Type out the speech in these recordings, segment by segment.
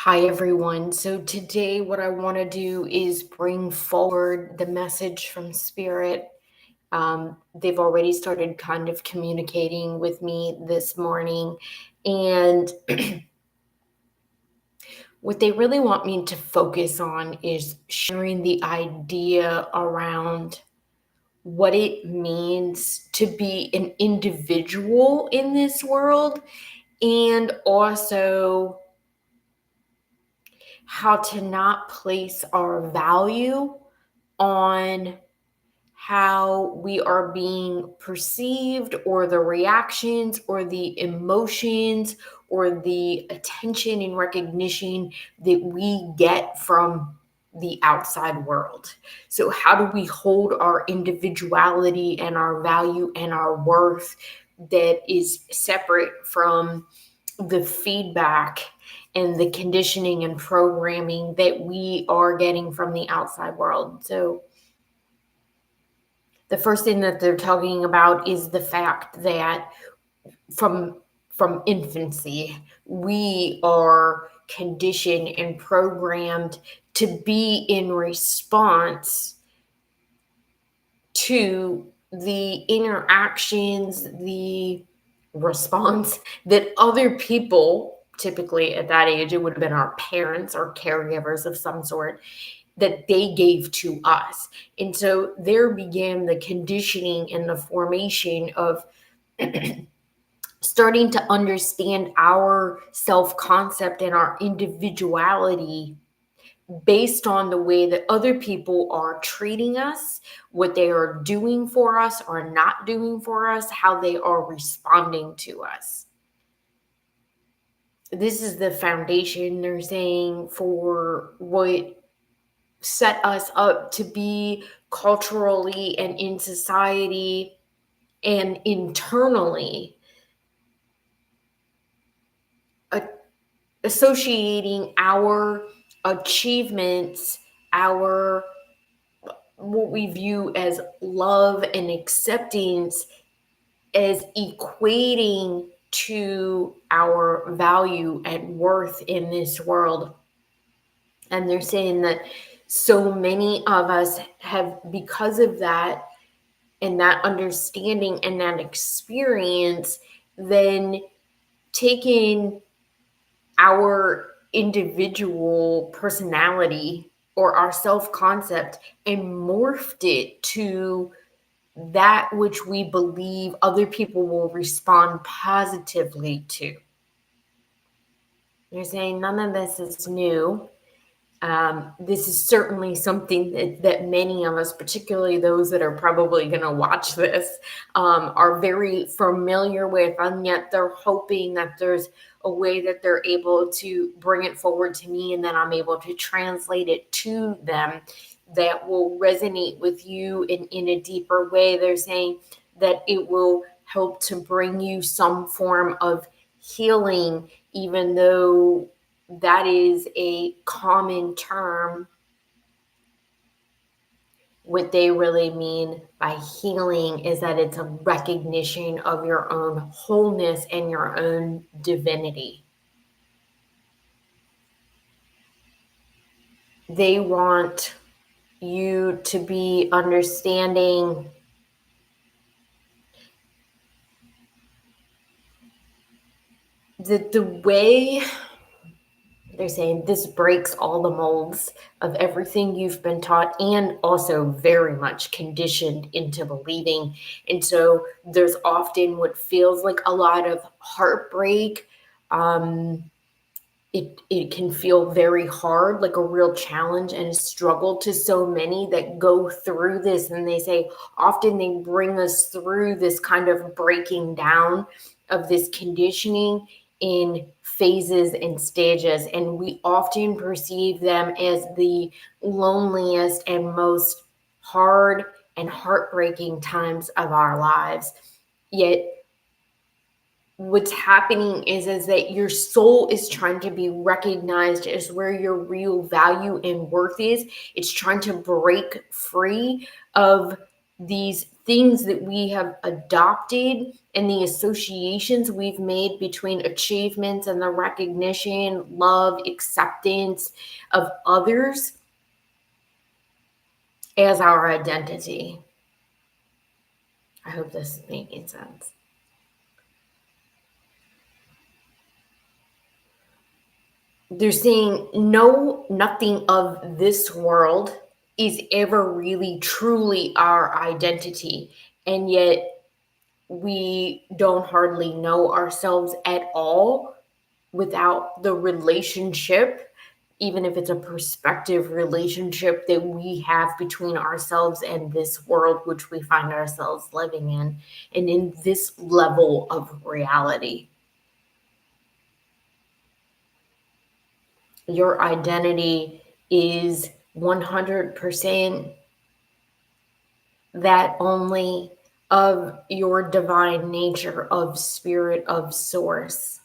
Hi, everyone. So, today, what I want to do is bring forward the message from Spirit. They've already started kind of communicating with me this morning. And what they really want me to focus on is sharing the idea around what it means to be an individual in this world, and also how to not place our value on how we are being perceived, or the reactions or the emotions or the attention and recognition that we get from the outside world. So, how do we hold our individuality and our value and our worth that is separate from the feedback and the conditioning and programming that we are getting from the outside world? So, the first thing that they're talking about is the fact that from infancy, we are conditioned and programmed to be in response to the interactions, the response that other people, typically at that age, it would have been our parents or caregivers of some sort, that they gave to us. And so there began the conditioning and the formation of starting to understand our self-concept and our individuality based on the way that other people are treating us, what they are doing for us or not doing for us, how they are responding to us. This is the foundation, they're saying, for what set us up to be culturally and in society and internally associating our achievements, our what we view as love and acceptance, as equating to our value and worth in this world. And they're saying that so many of us have, because of that and that understanding and that experience, then taken our individual personality or our self-concept and morphed it to that which we believe other people will respond positively to. They're saying none of this is new. This is certainly something that many of us, particularly those that are probably going to watch this, are very familiar with, and yet they're hoping that there's a way that they're able to bring it forward to me and then I'm able to translate it to them that will resonate with you in a deeper way. They're saying that it will help to bring you some form of healing, even though that is a common term. What they really mean by healing is that it's a recognition of your own wholeness and your own divinity. They want you to be understanding that the way they're saying this breaks all the molds of everything you've been taught and also very much conditioned into believing. And so there's often what feels like a lot of heartbreak. It can feel very hard, like a real challenge and a struggle to so many that go through this. And they say often they bring us through this kind of breaking down of this conditioning in phases and stages. And we often perceive them as the loneliest and most hard and heartbreaking times of our lives. Yet what's happening is that your soul is trying to be recognized as where your real value and worth is. It's trying to break free of these things that we have adopted and the associations we've made between achievements and the recognition, love, acceptance of others as our identity. I hope this is making sense. They're saying no, nothing of this world is ever really truly our identity. And yet we don't hardly know ourselves at all without the relationship, even if it's a perspective relationship that we have between ourselves and this world which we find ourselves living in, and in this level of reality. Your identity is 100% that only of your divine nature, of spirit, of source.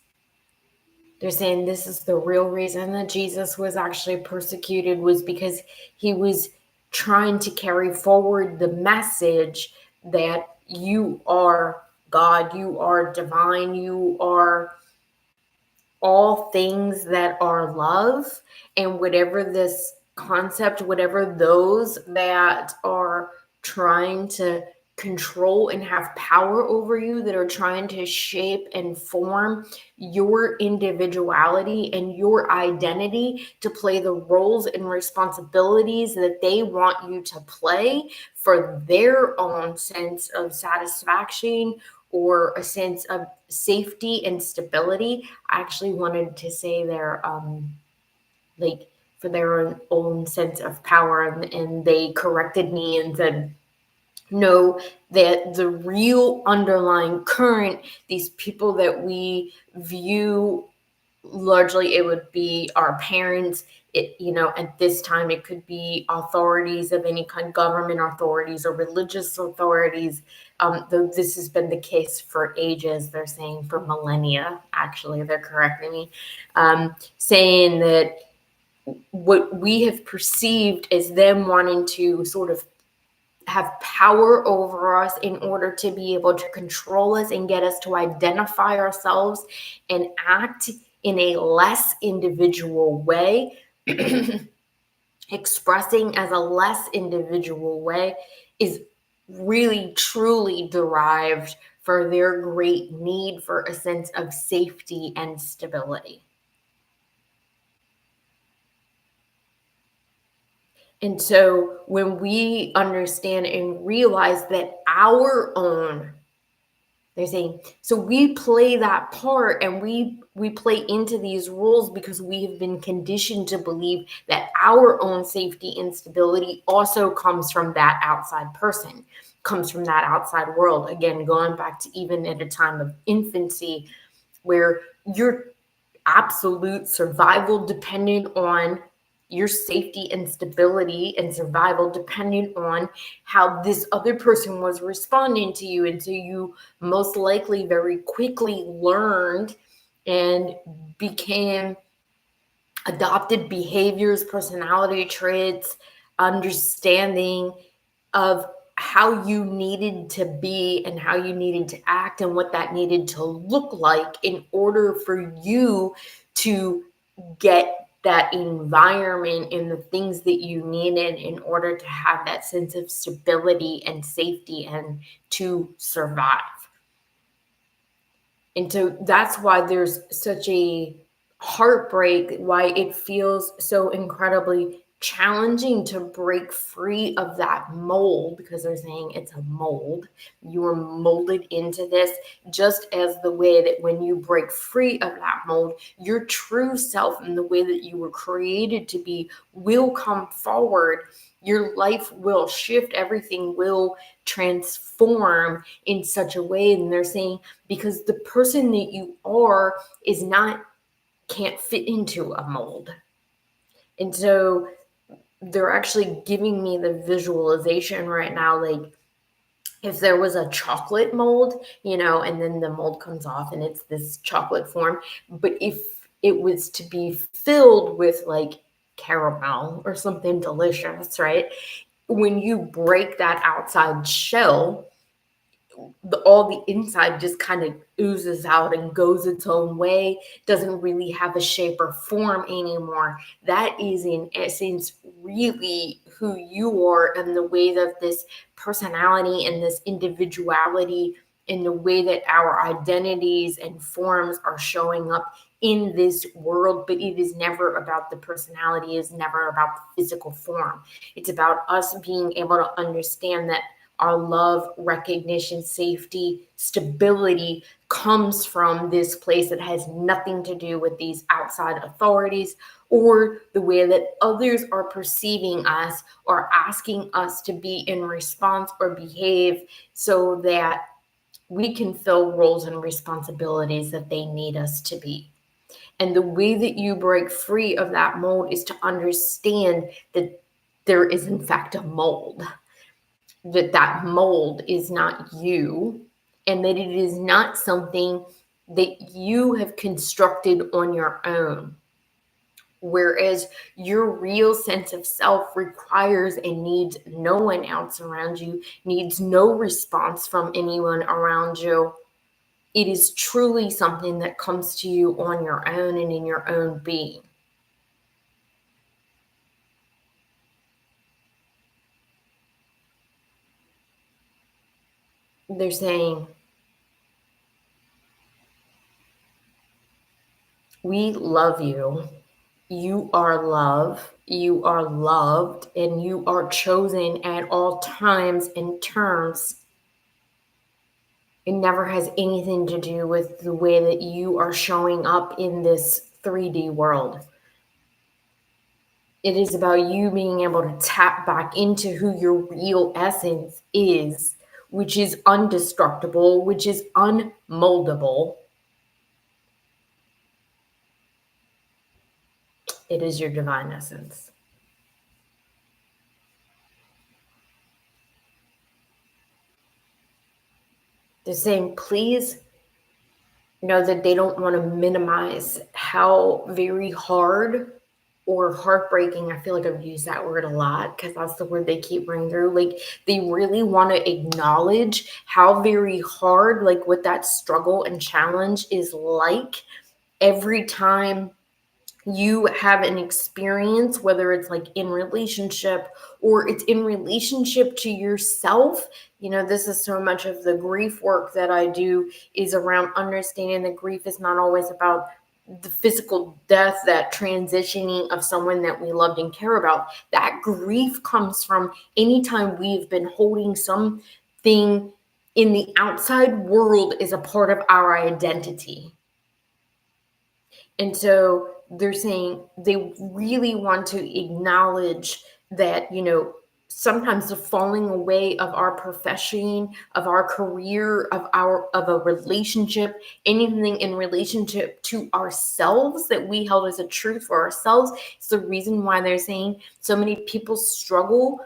They're saying this is the real reason that Jesus was actually persecuted, was because he was trying to carry forward the message that you are God, you are divine, you are all things that are love. And whatever this concept, whatever those that are trying to control and have power over you, that are trying to shape and form your individuality and your identity to play the roles and responsibilities that they want you to play for their own sense of satisfaction or a sense of safety and stability. I actually wanted to say their like for their own sense of power, and they corrected me and said know that the real underlying current, these people that we view, largely it would be our parents. It, at this time it could be authorities of any kind, government authorities or religious authorities, though this has been the case for ages. They're saying for millennia, actually, they're correcting me, saying that what we have perceived as them wanting to sort of have power over us in order to be able to control us and get us to identify ourselves and act in a less individual way, expressing as a less individual way, is really truly derived for their great need for a sense of safety and stability. And so when we understand and realize that they're saying, so we play that part, and we play into these roles because we have been conditioned to believe that our own safety and stability also comes from that outside person, comes from that outside world. Again, going back to even at a time of infancy where your absolute survival depended on your safety and stability, and survival dependent on how this other person was responding to you. And so you most likely very quickly learned and became adopted behaviors, personality traits, understanding of how you needed to be and how you needed to act and what that needed to look like in order for you to get that environment and the things that you needed in order to have that sense of stability and safety and to survive. And so that's why there's such a heartbreak, why it feels so incredibly challenging to break free of that mold, because they're saying it's a mold. You are molded into this, just as the way that when you break free of that mold, your true self and the way that you were created to be will come forward. Your life will shift, everything will transform in such a way. And they're saying, because the person that you are is not, can't fit into a mold. And so they're actually giving me the visualization right now, like if there was a chocolate mold, and then the mold comes off and it's this chocolate form, but if it was to be filled with like caramel or something delicious, right? when you break that outside shell, all the inside just kind of oozes out and goes its own way, doesn't really have a shape or form anymore. That is, in essence, really who you are, and the way that this personality and this individuality and the way that our identities and forms are showing up in this world. But it is never about the personality, it is never about the physical form. It's about us being able to understand that our love, recognition, safety, stability comes from this place that has nothing to do with these outside authorities or the way that others are perceiving us or asking us to be in response or behave so that we can fill roles and responsibilities that they need us to be. And the way that you break free of that mold is to understand that there is, in fact, a mold, that mold is not you, and that it is not something that you have constructed on your own. Whereas your real sense of self requires and needs no one else around you, needs no response from anyone around you. It is truly something that comes to you on your own and in your own being. They're saying, we love you. You are love. You are loved, and you are chosen at all times and terms. It never has anything to do with the way that you are showing up in this 3D world. It is about you being able to tap back into who your real essence is, which is undestructible, which is unmoldable. It is your divine essence. They're saying, please know that they don't want to minimize how very hard or heartbreaking. I feel like I've used that word a lot because that's the word they keep bringing through. Like, they really want to acknowledge how very hard, like, what that struggle and challenge is like every time you have an experience, whether it's like in relationship or it's in relationship to yourself. This is so much of the grief work that I do is around understanding that grief is not always about the physical death, that transitioning of someone that we loved and care about. That grief comes from anytime we've been holding something in the outside world as a part of our identity. And so they're saying they really want to acknowledge that, sometimes the falling away of our profession, of our career, of a relationship, anything in relationship to ourselves that we held as a truth for ourselves, is the reason why they're saying so many people struggle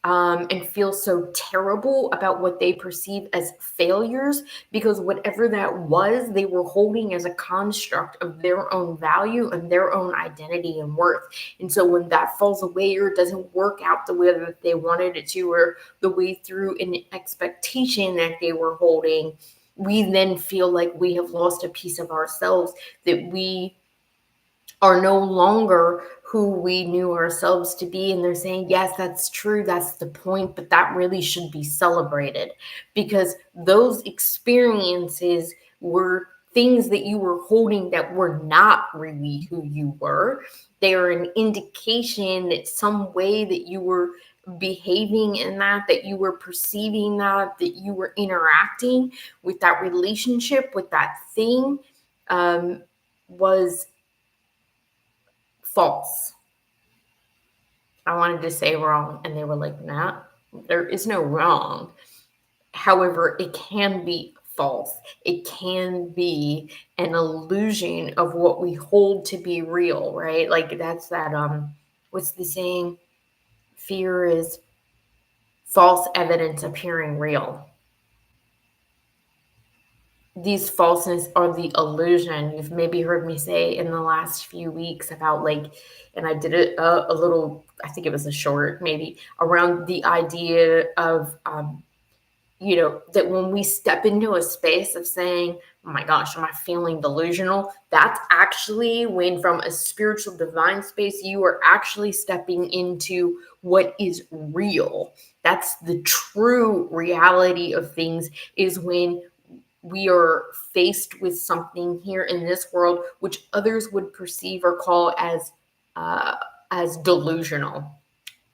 and feel so terrible about what they perceive as failures, because whatever that was, they were holding as a construct of their own value and their own identity and worth. And so when that falls away or doesn't work out the way that they wanted it to, or the way through an expectation that they were holding, we then feel like we have lost a piece of ourselves, that we are no longer who we knew ourselves to be. And they're saying, yes, that's true. That's the point. But that really should be celebrated, because those experiences were things that you were holding that were not really who you were. They are an indication that some way that you were behaving in that you were perceiving that you were interacting with that relationship, with that thing, was false. I wanted to say wrong, and they were like, nah, there is no wrong. However, it can be false. It can be an illusion of what we hold to be real, right? Like, that's that, what's the saying? Fear is false evidence appearing real. these falseness or the illusion. You've maybe heard me say in the last few weeks about like, and I did it a little, I think it was a short maybe, around the idea of, that when we step into a space of saying, oh my gosh, am I feeling delusional? That's actually when, from a spiritual divine space, you are actually stepping into what is real. That's the true reality of things, is when we are faced with something here in this world which others would perceive or call uh, as delusional,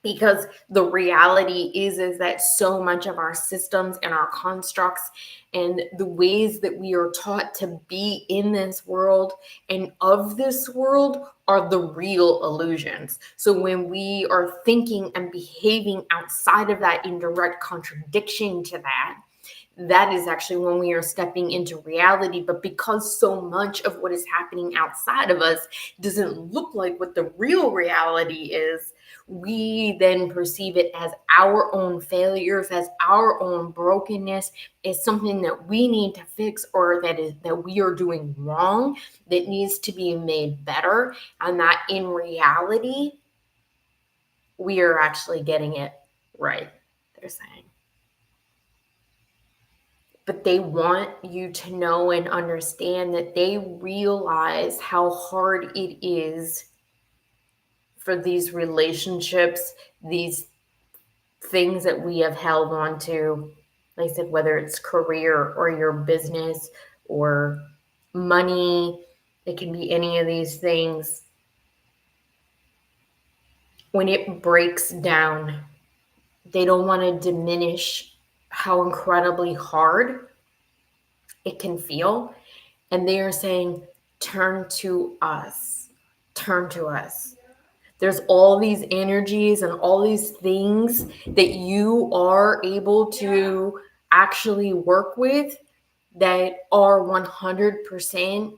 because the reality is that so much of our systems and our constructs and the ways that we are taught to be in this world and of this world are the real illusions. So when we are thinking and behaving outside of that, in direct contradiction to that, that is actually when we are stepping into reality. But because so much of what is happening outside of us doesn't look like what the real reality is, we then perceive it as our own failures, as our own brokenness, as something that we need to fix, or that we are doing wrong, that needs to be made better, and that in reality we are actually getting it right, they're saying. But they want you to know and understand that they realize how hard it is for these relationships, these things that we have held on to, like I said, whether it's career or your business or money, it can be any of these things. When it breaks down, they don't want to diminish how incredibly hard it can feel. And they are saying, turn to us, turn to us. There's all these energies and all these things that you are able to actually work with that are 100%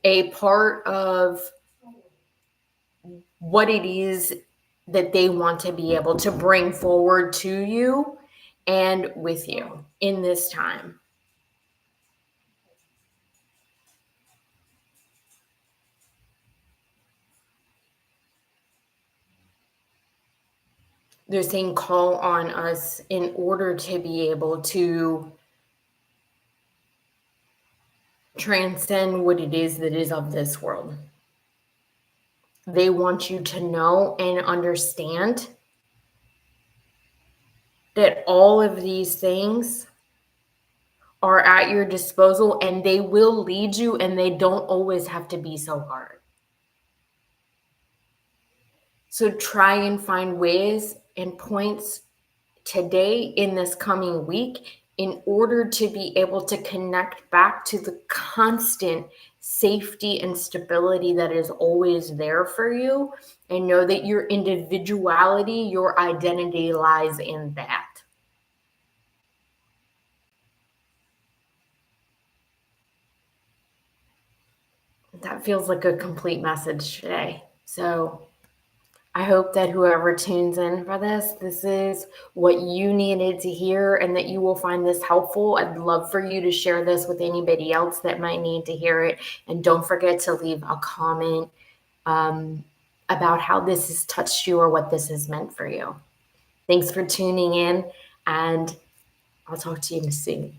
a part of what it is that they want to be able to bring forward to you and with you in this time. They're saying call on us in order to be able to transcend what it is that is of this world. They want you to know and understand that all of these things are at your disposal, and they will lead you, and they don't always have to be so hard. So try and find ways and points today, in this coming week, in order to be able to connect back to the constant safety and stability that is always there for you, and know that your individuality, your identity lies in that. That feels like a complete message today. So I hope that whoever tunes in for this is what you needed to hear, and that you will find this helpful. I'd love for you to share this with anybody else that might need to hear it. And don't forget to leave a comment about how this has touched you or what this has meant for you. Thanks for tuning in, and I'll talk to you soon.